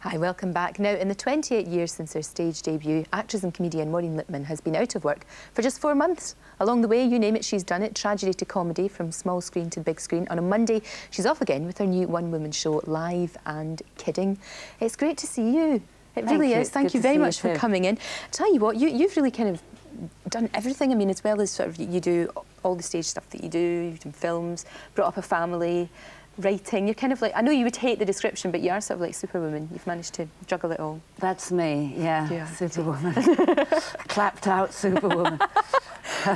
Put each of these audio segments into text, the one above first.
Hi, welcome back. Now, in the 28 years since her stage debut, actress and comedian Maureen Lipman has been out of work for just 4 months. Along the way, you name it, she's done it. Tragedy to comedy, from small screen to big screen. On a Monday, she's off again with her new one-woman show, Live and Kidding. It's great to see you. It really is. Thank you very much for coming in. Tell you what, you've really kind of done everything. I mean, as well as sort of you do all the stage stuff that you do, you've done films, brought up a family, writing. You're kind of like, I know you would hate the description, but you are sort of like Superwoman. You've managed to juggle it all. That's me, yeah. Superwoman. Clapped out Superwoman.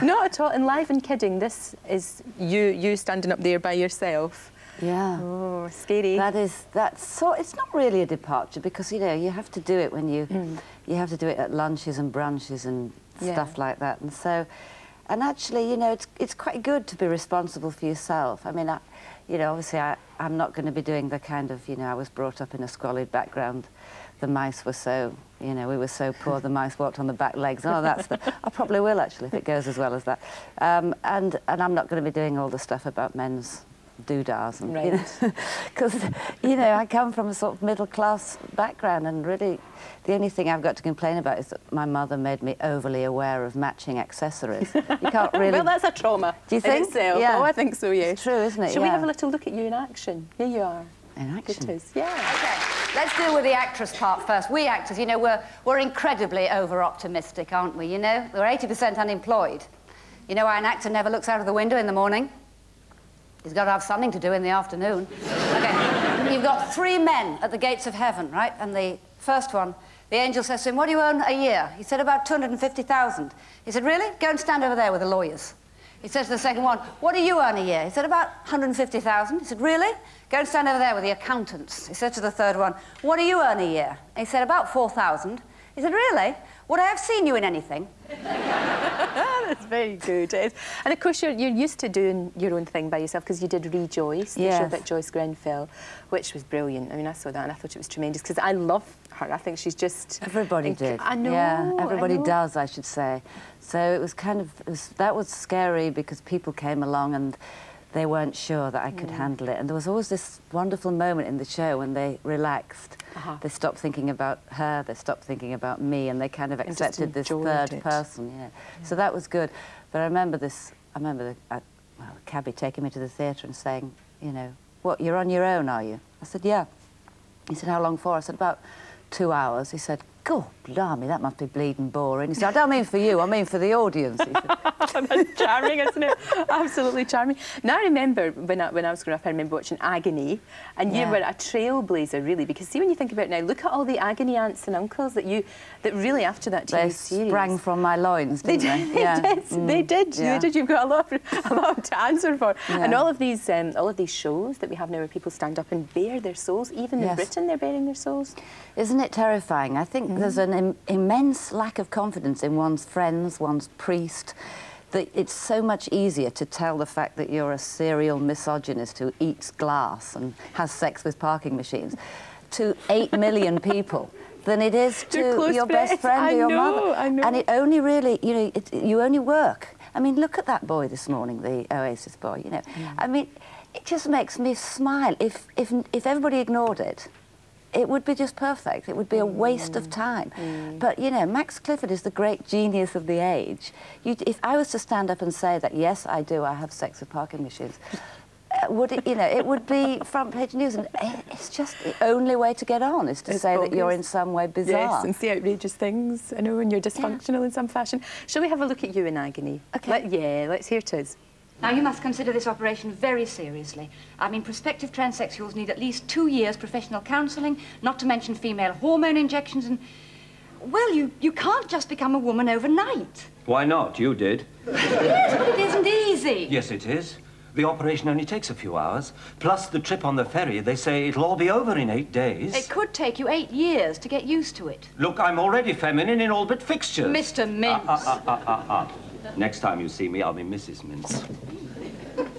Not at all. And Live and Kidding, this is you standing up there by yourself. Yeah. Oh, scary. It's not really a departure, because, you know, you have to do it when you have to do it at lunches and brunches and stuff like that. And so, and actually, you know, it's quite good to be responsible for yourself. I mean, you know, obviously I'm not going to be doing the kind of, you know, I was brought up in a squalid background. The mice were so, you know, we were so poor, the mice walked on the back legs. Oh, I probably will, actually, if it goes as well as that. And I'm not going to be doing all the stuff about men's doodahs. And, you know, because, you know, I come from a sort of middle-class background, and really the only thing I've got to complain about is that my mother made me overly aware of matching accessories. You can't really... Well, that's a trauma. Do you think? Yeah. Oh, I think so, yes. It's true, isn't it? Shall we have a little look at you in action? Here you are. In action? It is, yeah. OK, let's deal with the actress part first. We actors, you know, we're incredibly over-optimistic, aren't we? You know, we're 80% unemployed. You know why an actor never looks out of the window in the morning? He's got to have something to do in the afternoon. OK, you've got 3 men at the gates of heaven, right? And the first one, the angel says to him, "What do you earn a year?" He said, "About 250,000. He said, "Really? Go and stand over there with the lawyers." He says to the second one, "What do you earn a year?" He said, "About 150,000. He said, "Really? Go and stand over there with the accountants." He said to the third one, "What do you earn a year?" He said, "About 4,000. He said, "Really? Would I have seen you in anything?" That's very good. And of course, you're used to doing your own thing by yourself, because you did Rejoice, the show about Joyce Grenfell, which was brilliant. I mean, I saw that and I thought it was tremendous, because I love her. I think she's just... Everybody did. I know. Yeah, everybody does, I should say. So it was kind of... that was scary, because people came along and they weren't sure that I could handle it. And there was always this wonderful moment in the show when they relaxed. They stopped thinking about her, they stopped thinking about me, and they kind of accepted this third person. Yeah. So that was good. But I remember the cabbie taking me to the theatre and saying, you know, "What, you're on your own, are you?" I said, "Yeah." He said, "How long for?" I said, "About 2 hours." He said, "God, blimey, that must be bleeding boring." He said, "I don't mean for you, I mean for the audience." He said. That's charming, isn't it? Absolutely charming. Now, I remember when I was growing up, I remember watching Agony, and you were a trailblazer, really, because see, when you think about it now, look at all the Agony aunts and uncles that really, after that TV series... They sprang from my loins, didn't they? They did. They did. You've got a lot to answer for. And all of these shows that we have now where people stand up and bare their souls, even in Britain, they're baring their souls. Isn't it terrifying? I think there's an immense lack of confidence in one's friends, one's priest, that it's so much easier to tell the fact that you're a serial misogynist who eats glass and has sex with parking machines to 8 million people than it is to your best friend or your mother. I know. And it only really, you know, you only work. I mean, look at that boy this morning, the Oasis boy, you know. I mean, it just makes me smile. If everybody ignored it, it would be just perfect. It would be a waste of time. But, you know, Max Clifford is the great genius of the age. If I was to stand up and say that, yes, I do, I have sex with parking machines, would it, you know, it would be front page news. And it's just the only way to get on, is to say that you're in some way bizarre. Yes, and see outrageous things, I know, and you're dysfunctional in some fashion. Shall we have a look at you in Agony? OK. Let's hear it. Now, you must consider this operation very seriously. I mean, prospective transsexuals need at least 2 years professional counselling, not to mention female hormone injections and... Well, you can't just become a woman overnight. Why not? You did. Yes, but it isn't easy. Yes, it is. The operation only takes a few hours. Plus the trip on the ferry, they say it'll all be over in 8 days. It could take you 8 years to get used to it. Look, I'm already feminine in all but fixtures. Mr. Mintz. Next time you see me, I'll be Mrs. Mintz.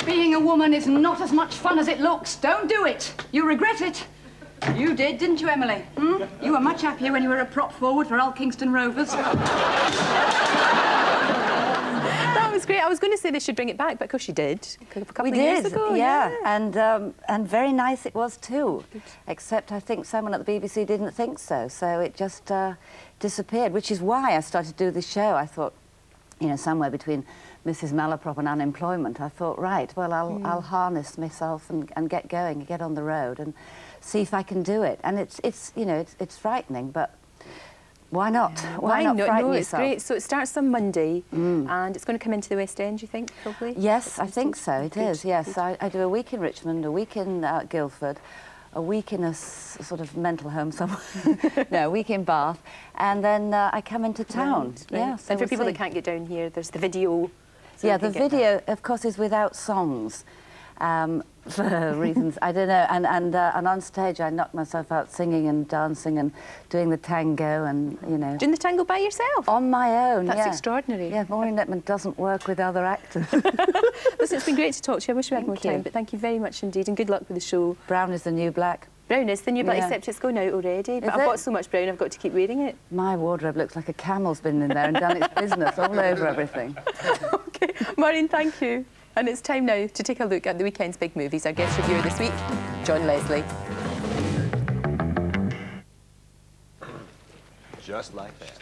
Being a woman is not as much fun as it looks. Don't do it. You regret it. You did, didn't you, Emily? You were much happier when you were a prop forward for Hull Kingston Rovers. That was great. I was going to say they should bring it back, but of course you did. A couple of years ago. Yeah. And very nice it was too. Good. Except I think someone at the BBC didn't think so, so it just disappeared, which is why I started to do this show. I thought, you know, somewhere between Mrs. Malaprop and unemployment, I thought, right, well, I'll harness myself and get going, get on the road and see if I can do it. And it's you know, it's frightening, but why not? Yeah. Why not frighten it's yourself? great. So it starts on Monday, and it's going to come into the West End, you think, probably? Yes, I think so, it is, yes. Good. I do a week in Richmond, a week in Guildford, a week in a sort of mental home somewhere, no, a week in Bath, and then I come into town. Right. Yeah, so and for people that can't get down here, there's the video. So yeah, the video, of course, is without songs. For reasons I don't know, and on stage I knocked myself out singing and dancing and doing the tango and, you know. Doing the tango by yourself? On my own. That's extraordinary. Yeah, Maureen Lipman doesn't work with other actors. Listen, it's been great to talk to you. I wish we had more time, but thank you very much indeed, and good luck with the show. Brown is the new black. Brown is the new black, except it's going out already. But I've got so much brown, I've got to keep wearing it. My wardrobe looks like a camel's been in there and done its business all over everything. OK, Maureen, thank you. And it's time now to take a look at the weekend's big movies. Our guest reviewer this week, John Leslie. Just like that.